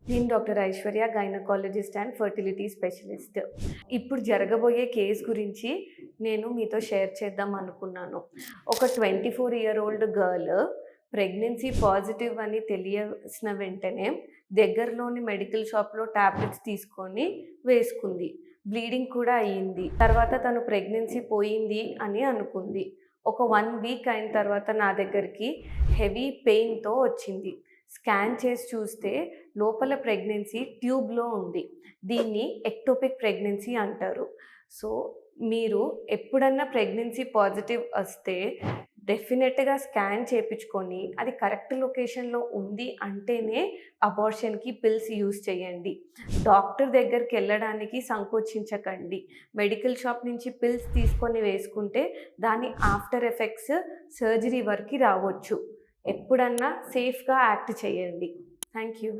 నేను doctor Aishwarya, gynaecologist and fertility specialist. ఇప్పుడు జరగబోయే కేస్ గురించి నేను మీతో షేర్ చేద్దాం అనుకున్నాను. ఒక 24 year old girl pregnancy positive అని తెలిసిన వెంటనే దగ్గరలోని మెడికల్ షాప్‌లో టాబ్లెట్స్ తీసుకొని వేసుకుంది. బ్లీడింగ్ కూడా అయ్యింది. తర్వాత తను ప్రెగ్నెన్సీ పోయింది అని అనుకుంది. ఒక 1 వీక్ అయిన తర్వాత నా దగ్గరికి హెవీ పెయిన్‌తో వచ్చింది. స్కాన్ చేసి చూస్తే లోపల ప్రెగ్నెన్సీ ట్యూబ్‌లో ఉంది. దీన్ని ఎక్టోపిక్ ప్రెగ్నెన్సీ అంటారు. సో, మీరు ఎప్పుడన్నా ప్రెగ్నెన్సీ పాజిటివ్ వస్తే డెఫినెట్‌గా స్కాన్ చేపించుకొని అది కరెక్ట్ లొకేషన్‌లో ఉంది అంటేనే అబార్షన్‌కి పిల్స్ యూజ్ చేయండి. డాక్టర్ దగ్గరికెళ్ళడానికి సంకోచించకండి. మెడికల్ షాప్ నుంచి పిల్స్ తీసుకొని వేసుకుంటే దాని ఆఫ్టర్ ఎఫెక్ట్స్ సర్జరీ వరకి రావచ్చు. ఎప్పుడన్నా సేఫ్‌గా యాక్ట్ చేయండి. Thank you.